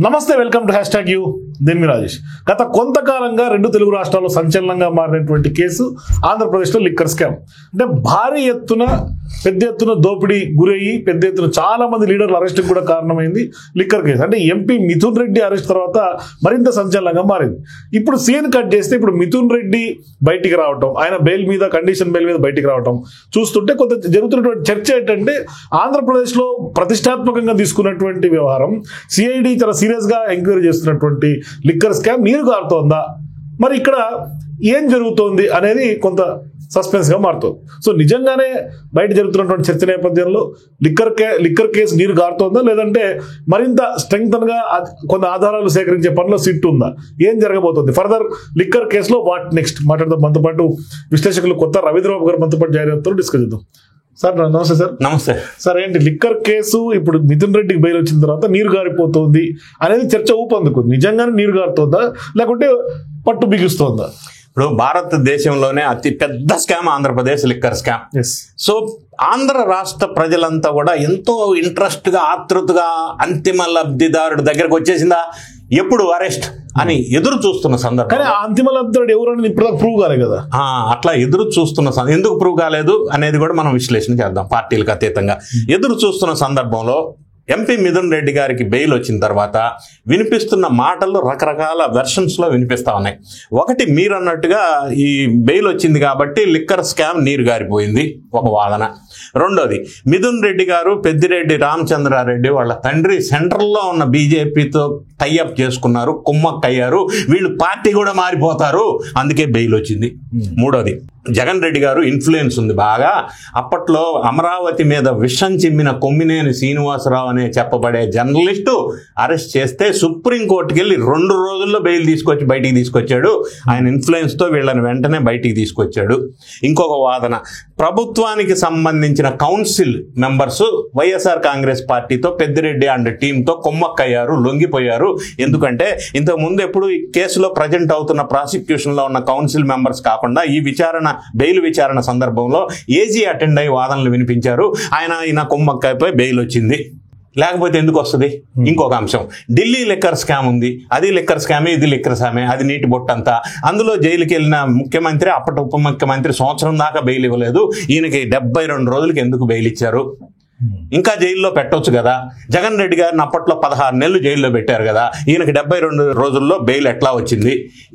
నమస్తే, welcome to #you దేన్మి Rajesh. గత కొంతకాలంగా రెండు తెలుగు రాష్ట్రాల్లో సంచలనంగా మారినటువంటి కేసు ఆంధ్రప్రదేశ్లో లిక్కర్ స్కామ్. అంటే భారీ ఎత్తున పెద్ద ఎత్తున దోపిడీ గురయ్యి పెద్ద ఎత్తున చాలా మంది లీడర్లు అరెస్ట్కి కూడా కారణమైంది లిక్కర్ కేసు. అంటే ఎంపీ మిథున్ రెడ్డి అరెస్ట్ తర్వాత మరింత సంచలనంగా మారింది. ఇప్పుడు సీన్ కట్ చేస్తే ఇప్పుడు మిథున్ రెడ్డి బయటికి రావటం, ఆయన బెయిల్ మీద కండిషన్ బెయిల్ మీద బయటికి రావటం చూస్తుంటే కొంత జరుగుతున్నటువంటి చర్చ ఏంటంటే ఆంధ్రప్రదేశ్లో ప్రతిష్టాత్మకంగా తీసుకున్నటువంటి వ్యవహారం సిఐడి చాలా సీరియస్ గా ఎంక్వైరీ చేస్తున్నటువంటి లిక్కర్ స్కామ్ నీరు కారుతోందా, మరి ఇక్కడ ఏం జరుగుతోంది అనేది కొంత సస్పెన్స్ గా మారుతుంది. సో నిజంగానే బయట జరుగుతున్నటువంటి చర్చ నేపథ్యంలో లిక్కర్ కేసు నీరు గారుతోందా, లేదంటే మరింత స్ట్రెంగ్తన్ గా కొన్ని ఆధారాలు సేకరించే పనిలో సిట్ ఉందా, ఏం జరగబోతుంది ఫర్దర్ లిక్కర్ కేసులో వాట్ నెక్స్ట్ మాట్లాడదాం. మనతో పాటు విశ్లేషకులు కొత్త రవీంద్రబాబు గారు మనతో పాటు జాయిన్ అవుతారు, డిస్కస్ చేద్దాం. సార్ నమస్తే. సార్ నమస్తే. సార్ ఏంటి లిక్కర్ కేసు ఇప్పుడు మిథున్ రెడ్డికి బెయిల్ వచ్చిన తర్వాత నీరు గారిపోతుంది అనేది చర్చ ఊపందుకుంది. నిజంగానే నీరు గారుతోందా లేకుంటే పట్టు బిగుస్తోందా? ఇప్పుడు భారతదేశంలోనే అతి పెద్ద scam Andhra Pradesh liquor scam. So Andhra రాష్ట్ర ప్రజలంతా కూడా ఎంతో ఇంట్రెస్ట్ గా ఆతృతగా అంతిమ లబ్ధిదారుడి దగ్గరకు వచ్చేసిందా, ఎప్పుడు అరెస్ట్ అని ఎదురు చూస్తున్న సందర్భం. అంతిమ లబ్ధిదారుడు ఎవరని ఇప్పుడు ప్రూవ్ కాలేదు కదా. అట్లా ఎదురు చూస్తున్న ఎందుకు ప్రూవ్ కాలేదు అనేది కూడా మనం విశ్లేషణ చేద్దాం. పార్టీలకు అతీతంగా ఎదురు చూస్తున్న సందర్భంలో ఎంపీ మిథున్ రెడ్డి గారికి బెయిల్ వచ్చిన తర్వాత వినిపిస్తున్న మాటలు రకరకాల వెర్షన్స్ లో వినిపిస్తా ఉన్నాయి. ఒకటి, మీరు అన్నట్టుగా ఈ బెయిల్ వచ్చింది కాబట్టి లిక్కర్ స్కామ్ నీరు గారిపోయింది ఒక వాదన. రెండోది, మిథున్ రెడ్డి గారు పెద్దిరెడ్డి రామచంద్రారెడ్డి వాళ్ళ తండ్రి సెంట్రల్లో ఉన్న బీజేపీతో టైఅప్ చేసుకున్నారు, కుమ్మక్కయ్యారు, వీళ్ళు పార్టీ కూడా మారిపోతారు, అందుకే బెయిల్ వచ్చింది. మూడోది, జగన్ రెడ్డి గారు ఇన్ఫ్లుయెన్స్ ఉంది బాగా. అప్పట్లో అమరావతి మీద విషం చిమ్మిన కొమ్మినేని శ్రీనివాసరావు అనే చెప్పబడే జర్నలిస్టు అరెస్ట్ చేస్తే సుప్రీంకోర్టుకి వెళ్ళి 2 రోజుల్లో బెయిల్ తీసుకొచ్చి బయటికి తీసుకొచ్చాడు. ఆయన ఇన్ఫ్లుయెన్స్ తో వీళ్ళని వెంటనే బయటికి తీసుకొచ్చాడు. ఇంకొక వాదన, ప్రభుత్వానికి సంబంధించిన కౌన్సిల్ మెంబర్స్ వైఎస్ఆర్ కాంగ్రెస్ పార్టీతో పెద్దిరెడ్డి అండ్ టీంతో కొమ్మక్కయ్యారు, లొంగిపోయారు. ఎందుకంటే ఇంతకు ముందు ఎప్పుడు ఈ కేసులో ప్రజెంట్ అవుతున్న ప్రాసిక్యూషన్ లో ఉన్న కౌన్సిల్ మెంబర్స్ కాకుండా ఈ బెయిల్ విచారణ సందర్భంలో ఏజీ అటెండ్ అయ్యి వాదనలు వినిపించారు. ఆయన కొమ్మక్కైపోయి బెయిల్ వచ్చింది. లేకపోతే ఎందుకు వస్తుంది? ఇంకొక అంశం, ఢిల్లీ లిక్కర్ స్కామ్ ఉంది, అది లిక్కర్ స్కామే, ఇది లిక్కర్ స్కామే, అది నీటి బొట్టంతా. అందులో జైలుకి వెళ్ళిన ముఖ్యమంత్రి, అప్పటి ఉప ముఖ్యమంత్రి సంవత్సరం దాకా బెయిల్ ఇవ్వలేదు. ఈయనకి 72 రోజులకి ఎందుకు బెయిల్ ఇచ్చారు? ఇంకా జైల్లో పెట్టొచ్చు కదా. జగన్ రెడ్డి గారిని అప్పట్లో 16 నెలలు జైల్లో పెట్టారు కదా, ఈయనకి 72 రోజుల్లో బెయిల్ ఎట్లా వచ్చింది?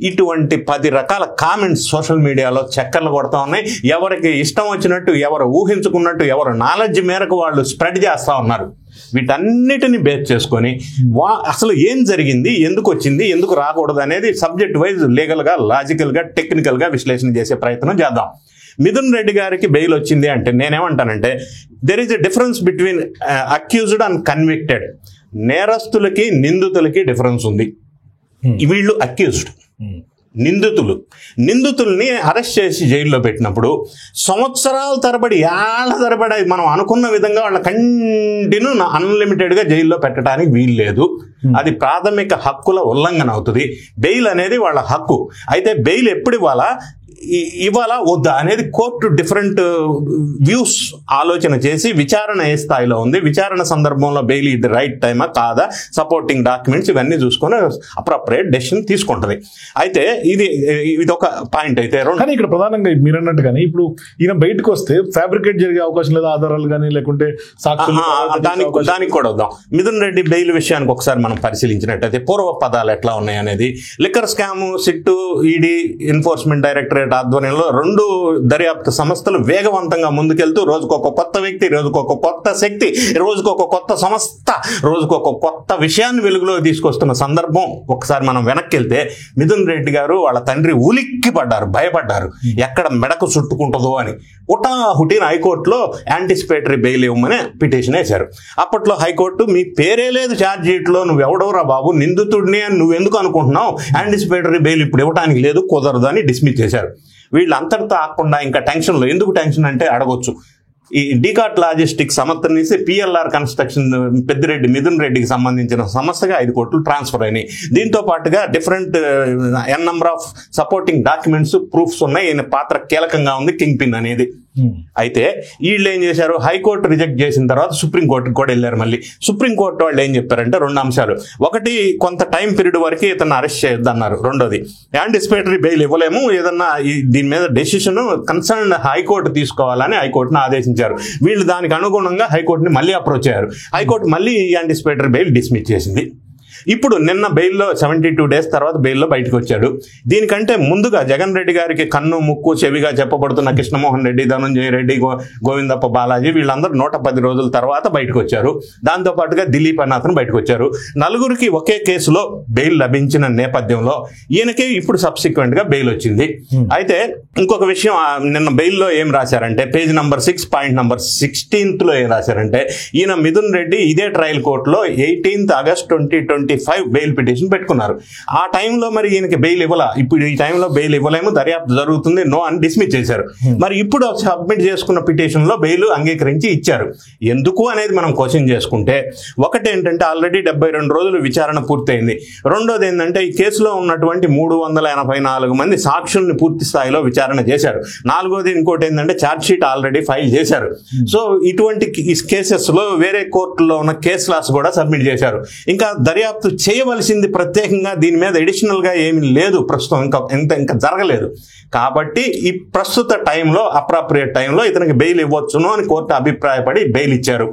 ఇటువంటి 10 రకాల కామెంట్స్ సోషల్ మీడియాలో చక్కర్లు కొడతా ఉన్నాయి. ఎవరికి ఇష్టం వచ్చినట్టు, ఎవరు ఊహించుకున్నట్టు, ఎవరు నాలెడ్జ్ మేరకు వాళ్ళు స్ప్రెడ్ చేస్తా ఉన్నారు. వీటన్నిటిని బేస్ చేసుకొని అసలు ఏం జరిగింది, ఎందుకు వచ్చింది, ఎందుకు రాకూడదు అనేది సబ్జెక్ట్ వైజ్ లీగల్ గా, లాజికల్ గా, టెక్నికల్ గా విశ్లేషణ చేసే ప్రయత్నం చేద్దాం. మిథున్ రెడ్డి గారికి బెయిల్ వచ్చింది అంటే నేనేమంటానంటే there is a difference between accused and convicted. నేరస్తులకి నిందితులకి డిఫరెన్స్ ఉంది. వీళ్ళు అక్యూజ్డ్, నిందితుల్ని అరెస్ట్ చేసి జైల్లో పెట్టినప్పుడు సంవత్సరాల తరబడి, ఏళ్ల తరబడి మనం అనుకున్న విధంగా వాళ్ళ కంటిన్యూ అన్లిమిటెడ్ గా జైల్లో పెట్టడానికి వీలు లేదు. అది ప్రాథమిక హక్కుల ఉల్లంఘన అవుతుంది. బెయిల్ అనేది వాళ్ళ హక్కు. అయితే బెయిల్ ఎప్పుడు ఇవ్వాలా వద్దా అనేది కోర్టు డిఫరెంట్ వ్యూస్ ఆలోచన చేసి విచారణ ఏ స్థాయిలో ఉంది, విచారణ సందర్భంలో బెయిల్ ఇది రైట్ టైమా కాదా, సపోర్టింగ్ డాక్యుమెంట్స్ ఇవన్నీ చూసుకొని అప్రోప్రియేట్ డెసిషన్ తీసుకుంటది. అయితే ఇది ఒక పాయింట్. అయితే కానీ ఇక్కడ ప్రధానంగా మీరు అన్నట్టుగానే ఇప్పుడు ఈయన బయటకు వస్తే ఫ్యాబ్రికేట్ జరిగే అవకాశం లేదా, ఆధారాలు కానీ లేకుంటే సాక్షులు, దానికి కూడా వద్దాం. మిథున్ రెడ్డి బెయిల్ విషయానికి ఒకసారి మనం పరిశీలించినట్టయితే పూర్వ పదాలు ఎట్లా ఉన్నాయి అనేది, liquor scam sit, ED, enforcement directorate ఆధ్వర్యంలో 2 దర్యాప్తు సంస్థలు వేగవంతంగా ముందుకెళ్తూ రోజుకొక కొత్త వ్యక్తి, రోజుకొక కొత్త శక్తి, రోజుకొక కొత్త సంస్థ, రోజుకొక కొత్త విషయాన్ని వెలుగులో తీసుకొస్తున్న సందర్భం. ఒకసారి మనం వెనక్కి వెళ్తే మిథున్ రెడ్డి గారు వాళ్ళ తండ్రి ఉలిక్కి పడ్డారు, భయపడ్డారు, ఎక్కడ మెడకు చుట్టుకుంటుందో అని. హుటాహుటిన హైకోర్టులో యాంటిసిపేటరీ బెయిల్ ఇవ్వమని పిటిషన్ వేశారు. అప్పట్లో హైకోర్టు మీ పేరే లేదు ఛార్జ్ షీట్లో, నువ్వు ఎవడవరా బాబు, నిందితుడిని అని నువ్వెందుకు అనుకుంటున్నావు, యాంటిసిపేటరీ బెయిల్ ఇప్పుడు ఇవ్వడానికి లేదు, కుదరదు అని డిస్మిస్ చేశారు. వీళ్ళంతటితో ఆకుండా ఇంకా టెన్షన్లో, ఎందుకు టెన్షన్ అంటే అడగొచ్చు, ఈ డీకాట్ లాజిస్టిక్స్ సమర్థనిస్తే పిఎల్ఆర్ కన్స్ట్రక్షన్ పెద్దిరెడ్డి మిథున్ రెడ్డికి సంబంధించిన సంస్థగా 5 కోట్లు ట్రాన్స్ఫర్ అయినాయి. దీంతో పాటుగా different number of supporting documents, proofs ఉన్నాయి. ఈయన పాత్ర కీలకంగా ఉంది, కింగ్ పిన్ అనేది. అయితే వీళ్ళు ఏం చేశారు, హైకోర్టు రిజెక్ట్ చేసిన తర్వాత సుప్రీంకోర్టుకి కూడా వెళ్ళారు. మళ్ళీ సుప్రీంకోర్టు వాళ్ళు ఏం చెప్పారంటే 2 అంశాలు. ఒకటి, కొంత టైం పీరియడ్ వరకు ఇతను అరెస్ట్ చేయొద్దు అన్నారు. రెండోది, యాంటిసిపేటరీ బెయిల్ ఇవ్వలేము, ఏదన్నా దీని మీద డెసిషన్ కన్సర్న్ హైకోర్టు తీసుకోవాలని హైకోర్టును ఆదేశించారు. వీళ్ళు దానికి అనుగుణంగా హైకోర్టుని మళ్ళీ అప్రోచ్ అయ్యారు. హైకోర్టు మళ్ళీ యాంటిసిపేటరీ బెయిల్ డిస్మిస్ చేసింది. ఇప్పుడు నిన్న బెయిల్లో 72 days తర్వాత బెయిల్లో బయటకు వచ్చాడు. దీనికంటే ముందుగా జగన్ రెడ్డి గారికి కన్ను ముక్కు చెవిగా చెప్పబడుతున్న కృష్ణమోహన్ రెడ్డి, ధనంజయ రెడ్డి, గోవిందప్ప బాలాజీ వీళ్ళందరూ 110 రోజుల తర్వాత బయటకు వచ్చారు. దాంతో పాటుగా దిలీప్ అన్న అతను బయటకు వచ్చారు. నలుగురికి ఒకే కేసులో బెయిల్ లభించిన నేపథ్యంలో ఈయనకి ఇప్పుడు సబ్సిక్వెంట్ గా బెయిల్ వచ్చింది. అయితే ఇంకొక విషయం, నిన్న బెయిల్లో ఏం రాశారంటే పేజ్ నంబర్ 6 పాయింట్ నంబర్ 16 లో ఏం రాశారంటే, ఈయన మిథున్ రెడ్డి ఇదే ట్రయల్ కోర్టులో 18th August 2025 బెయిల్ పిటిషన్ పెట్టుకున్నారు. ఆ టైంలో మరి ఈయనకి బెయిల్ ఇవ్వాల, ఇప్పుడు ఈ టైంలో బెయిల్ ఇవ్వలేము, దర్యాప్తు జరుగుతుంది, నో అని డిస్మిస్ చేశారు. మరి ఇప్పుడు సబ్మిట్ చేసుకున్న పిటిషన్ లో బెయిల్ అంగీకరించి ఇచ్చారు. ఎందుకు అనేది మనం క్వశ్చన్ చేసుకుంటే, ఒకటి ఏంటంటే ఆల్రెడీ 72 రోజులు విచారణ పూర్తయింది. రెండోది ఏంటంటే ఈ కేసులో ఉన్నటువంటి 384 మంది సాక్షుల్ని పూర్తి స్థాయిలో విచారణ చేశారు. నాలుగోది ఇంకోటి ఏంటంటే ఛార్జ్ షీట్ ఆల్రెడీ ఫైల్ చేశారు. సో ఇటువంటి కేసెస్ లో వేరే కోర్టులో ఉన్న కేసు లాస్ కూడా సబ్మిట్ చేశారు. ఇంకా దర్యాప్తు చేయవలసింది ప్రత్యేకంగా దీని మీద అడిషనల్ గా ఏమీ లేదు, ప్రస్తుతం ఇంకా జరగలేదు. కాబట్టి ఈ ప్రస్తుత టైంలో అప్రాప్రియేట్ టైంలో ఇతనికి బెయిల్ ఇవ్వచ్చును అని కోర్టు అభిప్రాయపడి బెయిల్ ఇచ్చారు.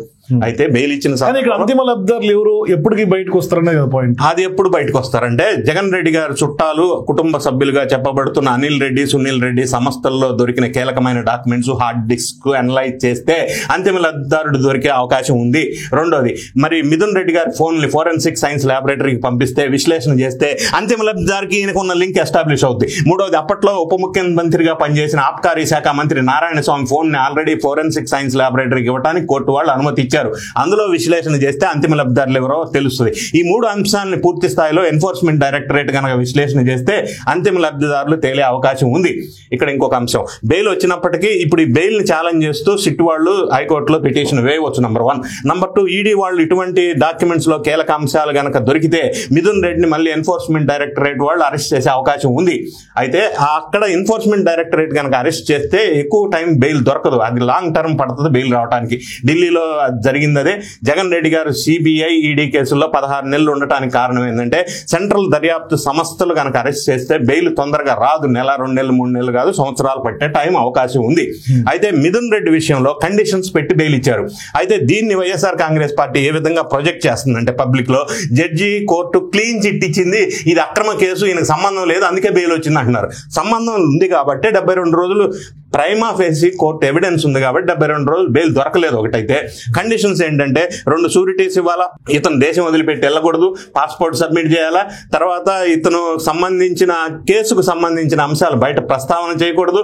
అయితే బెయిల్ ఇచ్చిన అంతిమ లబ్ధిదారులు ఎవరు ఎప్పటికి బయటకు వస్తారనే కదా పాయింట్. అది ఎప్పుడు బయటకు వస్తారంటే, జగన్ రెడ్డి గారు చుట్టాలు, కుటుంబ సభ్యులుగా చెప్పబడుతున్న అనిల్ రెడ్డి, సునీల్ రెడ్డి సంస్థల్లో దొరికిన కీలకమైన డాక్యుమెంట్స్ హార్డ్ డిస్క్ అనలైజ్ చేస్తే అంతిమ లబ్ధిదారుడు దొరికే అవకాశం ఉంది. రెండోది, మరి మిథున్ రెడ్డి గారి ఫోన్ని ఫోరెన్సిక్ సైన్స్ ల్యాబొరేటరీకి పంపిస్తే విశ్లేషణ చేస్తే అంతిమ లబ్ధిదారికి ఈయనకు ఉన్న లింక్ ఎస్టాబ్లిష్ అవుతుంది. మూడోది, అప్పట్లో ఉప ముఖ్యమంత్రిగా పనిచేసిన ఆబ్కారీ శాఖ మంత్రి నారాయణ స్వామి ఫోన్ ని ఆల్రెడీ ఫోరెన్సిక్ సైన్స్ ల్యాబొరేటరీకి ఇవ్వడానికి కోర్టు వాళ్ళు అనుమతి ఇచ్చారు. అందులో విశ్లేషణ చేస్తే అంతిమ లబ్ధిదారులు ఎవరో తెలుస్తుంది. ఈ 3 అంశాలను పూర్తి స్థాయిలో ఎన్ఫోర్స్మెంట్ డైరెక్టరేట్ కనుక విశ్లేషణ చేస్తే అంతిమ లబ్ధిదారులు తేలే అవకాశం ఉంది. ఇక్కడ ఇంకొక అంశం, బెయిల్ వచ్చినప్పటికీ ఇప్పుడు ఈ బెయిల్ ని ఛాలెంజ్ చేస్తూ సిట్ వాళ్ళు హైకోర్టులో పిటిషన్ వేయవచ్చు. నంబర్ 1. నంబర్ 2, ఈడీ వాళ్ళు ఇటువంటి డాక్యుమెంట్స్ లో కీలక అంశాలు గనక దొరికితే మిథున్ రెడ్డిని మళ్ళీ ఎన్ఫోర్స్మెంట్ డైరెక్టరేట్ వాళ్ళు అరెస్ట్ చేసే అవకాశం ఉంది. అయితే అక్కడ ఎన్ఫోర్స్మెంట్ డైరెక్టరేట్ కనుక అరెస్ట్ చేస్తే ఎక్కువ టైం బెయిల్ దొరకదు, అది లాంగ్ టర్మ్ పడుతుంది బెయిల్ రావడానికి. ఢిల్లీలో జరిగింది అదే. జగన్ రెడ్డి గారు సిబిఐ, ఈడీ కేసుల్లో 16 నెలలు ఉండటానికి కారణం ఏంటంటే సెంట్రల్ దర్యాప్తు సంస్థలు కనుక అరెస్ట్ చేస్తే బెయిల్ తొందరగా రాదు, 1, 2 నెలలు, 3 నెలలు కాదు, సంవత్సరాలు పట్టే టైం అవకాశం ఉంది. అయితే మిథున్ రెడ్డి విషయంలో కండిషన్స్ పెట్టి బెయిల్ ఇచ్చారు. అయితే దీన్ని వైఎస్ఆర్ కాంగ్రెస్ పార్టీ ఏ విధంగా ప్రొజెక్ట్ చేస్తుందంటే, పబ్లిక్ లో జడ్జి కోర్టు క్లీన్ చిట్ ఇచ్చింది, ఇది అక్రమ కేసు, ఈయనకు సంబంధం లేదు, అందుకే బెయిల్ వచ్చింది అంటున్నారు. సంబంధం ఉంది కాబట్టి 72 రోజులు ప్రైమా ఫేసి కోర్టు ఎవిడెన్స్ ఉంది కాబట్టి 72 రోజులు బెయిల్ దొరకలేదు. ఒకటైతే కండిషన్స్ ఏంటంటే 2 షూరిటీస్ ఇవ్వాలా, ఇతను దేశం వదిలిపెట్టి వెళ్ళకూడదు, పాస్పోర్ట్ సబ్మిట్ చేయాలా, తర్వాత ఇతను సంబంధించిన కేసుకు సంబంధించిన అంశాలు బయట ప్రస్తావన చేయకూడదు,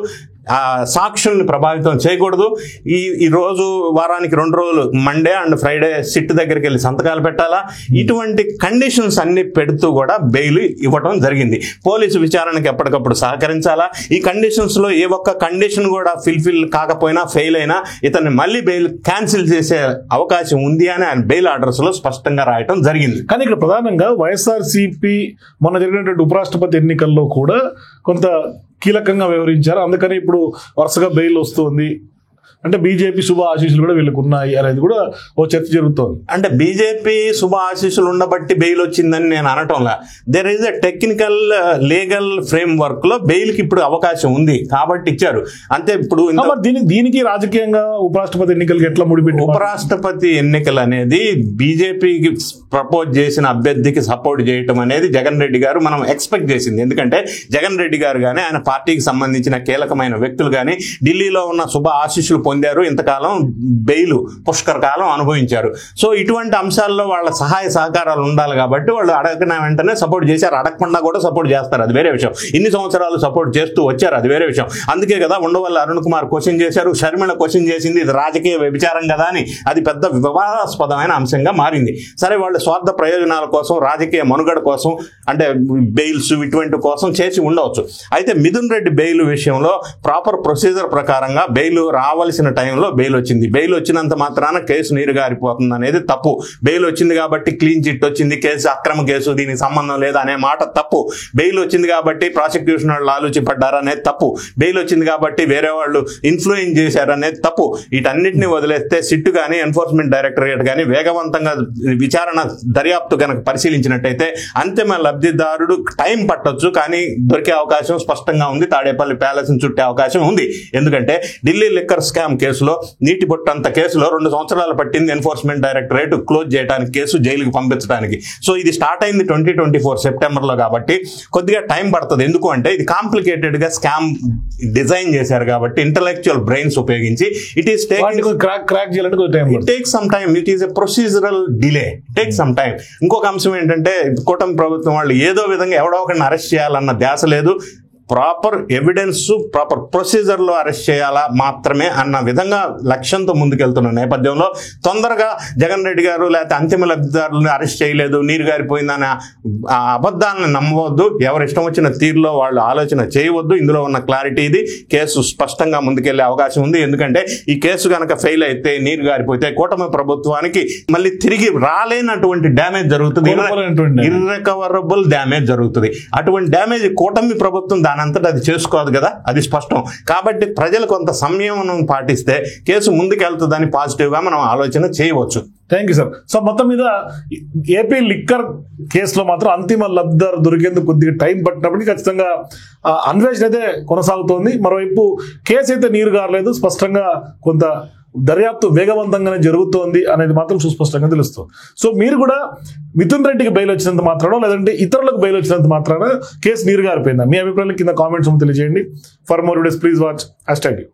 సాక్షుల్ని ప్రభావితం చేయకూడదు, ఈ రోజు వారానికి 2 రోజులు మండే అండ్ ఫ్రైడే సిట్ దగ్గరికి వెళ్ళి సంతకాలు పెట్టాలా, ఇటువంటి కండిషన్స్ అన్ని పెడుతూ కూడా బెయిల్ ఇవ్వడం జరిగింది. పోలీసు విచారణకి ఎప్పటికప్పుడు సహకరించాలా, ఈ కండిషన్స్ లో ఏ ఒక్క కండిషన్ కూడా ఫిల్ కాకపోయినా, ఫెయిల్ అయినా ఇతన్ని మళ్ళీ బెయిల్ క్యాన్సిల్ చేసే అవకాశం ఉంది అని ఆయన బెయిల్ ఆర్డర్స్ లో స్పష్టంగా రాయటం జరిగింది. కానీ ఇక్కడ ప్రధానంగా వైఎస్ఆర్సీపీ మొన్న జరిగినటువంటి ఉపరాష్ట్రపతి ఎన్నికల్లో కూడా కొంత కీలకంగా వ్యవహరించారు, అందుకని ఇప్పుడు వరుసగా బెయిల్ వస్తుంది. అంటే బీజేపీ శుభ ఆశీస్సులు కూడా వీళ్ళకు ఉన్నాయి అనేది కూడా ఓ చర్చ జరుగుతోంది. అంటే బీజేపీ శుభ ఆశీస్సులు ఉండబట్టి బెయిల్ వచ్చిందని నేను అనటంలా, there is a technical legal framework లో బెయిల్ కి ఇప్పుడు అవకాశం ఉంది కాబట్టి ఇచ్చారు అంతే. ఇప్పుడు దీనికి రాజకీయంగా ఉపరాష్ట్రపతి ఎన్నికలకి ఎట్లా ముడిపెట్టి, ఉపరాష్ట్రపతి ఎన్నికలు అనేది బీజేపీకి ప్రపోజ్ చేసిన అభ్యర్థికి సపోర్ట్ చేయటం అనేది జగన్ రెడ్డి గారు మనం ఎక్స్పెక్ట్ చేసింది. ఎందుకంటే జగన్ రెడ్డి గారు కానీ ఆయన పార్టీకి సంబంధించిన కీలకమైన వ్యక్తులు కానీ ఢిల్లీలో ఉన్న శుభ ఆశీస్సులు పొందారు, ఇంతకాలం బెయిల్ పుష్కర కాలం అనుభవించారు. సో ఇటువంటి అంశాల్లో వాళ్ళ సహాయ సహకారాలు ఉండాలి కాబట్టి వాళ్ళు అడగన వెంటనే సపోర్ట్ చేశారు, అడగకుండా కూడా సపోర్ట్ చేస్తారు, అది వేరే విషయం. ఇన్ని సంవత్సరాలు సపోర్ట్ చేస్తూ వచ్చారు, అది వేరే విషయం. అందుకే కదా ఉండవల్లి అరుణ్ కుమార్ క్వశ్చన్ చేశారు, షర్మిల క్వశ్చన్ చేసింది, ఇది రాజకీయ వ్యభిచారం కదా అని. అది పెద్ద వివాదాస్పదమైన అంశంగా మారింది. సరే, వాళ్ళు స్వార్థ ప్రయోజనాల కోసం, రాజకీయ మనుగడ కోసం, అంటే బెయిల్స్ ఇటువంటి కోసం చేసి ఉండవచ్చు. అయితే మిథున్ రెడ్డి బెయిల్ విషయంలో ప్రాపర్ ప్రొసీజర్ ప్రకారంగా బెయిల్ రావాలి రావాల్సిన టైంలో బెయిల్ వచ్చింది. బెయిల్ వచ్చినంత మాత్రాన కేసు నీరు గారిపోతుంది అనేది తప్పు. బెయిల్ వచ్చింది కాబట్టి క్లీన్ చిట్ వచ్చింది, కేసు అక్రమ కేసు, దీనికి సంబంధం లేదు అనే మాట తప్పు. బెయిల్ వచ్చింది కాబట్టి ప్రాసిక్యూషన్ వాళ్ళు ఆలోచింపడ్డారు అనేది తప్పు. బెయిల్ వచ్చింది కాబట్టి వేరే వాళ్ళు ఇన్ఫ్లుయెన్స్ చేశారు అనేది తప్పు. వీటన్నిటిని వదిలేస్తే సిట్ కానీ ఎన్ఫోర్స్మెంట్ డైరెక్టరేట్ కానీ వేగవంతంగా విచారణ దర్యాప్తు కనుక పరిశీలించినట్టయితే అంతిమ లబ్ధిదారుడు టైం పట్టొచ్చు, కానీ దొరికే అవకాశం స్పష్టంగా ఉంది. తాడేపల్లి ప్యాలెస్ చుట్టే అవకాశం ఉంది. ఎందుకంటే ఢిల్లీ లిక్కర్ స్కామ్ కేసులో నీటి బొట్టంత కేసులో 2 సంవత్సరాలు పట్టింది ఎన్ఫోర్స్మెంట్ డైరెక్టరేట్ క్లోజ్ చేయడానికి, కేసు జైలుకి పంపించడానికి. సో ఇది స్టార్ట్ అయింది 2024 సెప్టెంబర్లో కాబట్టి కొద్దిగా టైం పడుతుంది. ఎందుకు అంటే ఇది కాంప్లికేటెడ్ గా స్కామ్ డిజైన్ చేశారు కాబట్టి ఇంటలెక్చువల్ బ్రెయిన్స్ ఉపయోగించి ఇట్ ఈస్ క్రాక్ చేయాలంటే time, it take some time. It is a procedural delay, take some time. ఇంకొక అంశం ఏంటంటే కూటమి ప్రభుత్వం వాళ్ళు ఏదో విధంగా ఎవడో ఒకరిని అరెస్ట్ చేయాలన్న ధ్యాస లేదు. ప్రాపర్ ఎవిడెన్స్, ప్రాపర్ ప్రొసీజర్లో అరెస్ట్ చేయాలా మాత్రమే అన్న విధంగా లక్ష్యంతో ముందుకెళ్తున్న నేపథ్యంలో తొందరగా జగన్ రెడ్డి గారు లేకపోతే అంతిమ లబ్ధిదారులను అరెస్ట్ చేయలేదు, నీరు గారిపోయిందనే ఆ అబద్ధాలను నమ్మవద్దు. ఎవరు ఇష్టం వచ్చిన తీరులో వాళ్ళు ఆలోచన చేయవద్దు. ఇందులో ఉన్న క్లారిటీ ఇది. కేసు స్పష్టంగా ముందుకెళ్లే అవకాశం ఉంది. ఎందుకంటే ఈ కేసు కనుక ఫెయిల్ అయితే, నీరు గారిపోతే కూటమి ప్రభుత్వానికి మళ్ళీ తిరిగి రాలేనటువంటి డ్యామేజ్ జరుగుతుంది, ఇర్రికవరబుల్ డ్యామేజ్ జరుగుతుంది. అటువంటి డ్యామేజ్ కూటమి ప్రభుత్వం దాని అంతటా అది చేసుకోదు కదా, అది స్పష్టం. కాబట్టి ప్రజలు కొంత సంయమనం పాటిస్తే కేసు ముందుకెళ్తుందని పాజిటివ్గా మనం ఆలోచన చేయవచ్చు. Thank you sir. సో మొత్తం మీద ఏపీ లిక్కర్ కేసులో మాత్రం అంతిమ లబ్ధిదారు దొరికేందుకు కొద్దిగా టైం పట్టినప్పటికీ ఖచ్చితంగా అన్వేషణ అయితే కొనసాగుతోంది. మరోవైపు కేసు అయితే నీరు గారలేదు, స్పష్టంగా కొంత దర్యాప్తు వేగవంతంగానే జరుగుతోంది అనేది మాత్రం సుస్పష్టంగా తెలుస్తుంది. సో మీరు కూడా మిథున్ రెడ్డికి బెయిల్ వచ్చినంత మాత్రానో లేదంటే ఇతరులకు బెయిల్ వచ్చినంత మాత్రాన కేసు నీరు గారిపోయిందా? మీ అభిప్రాయాలు కింద కామెంట్స్ తెలియజేయండి. For more videos please watch #.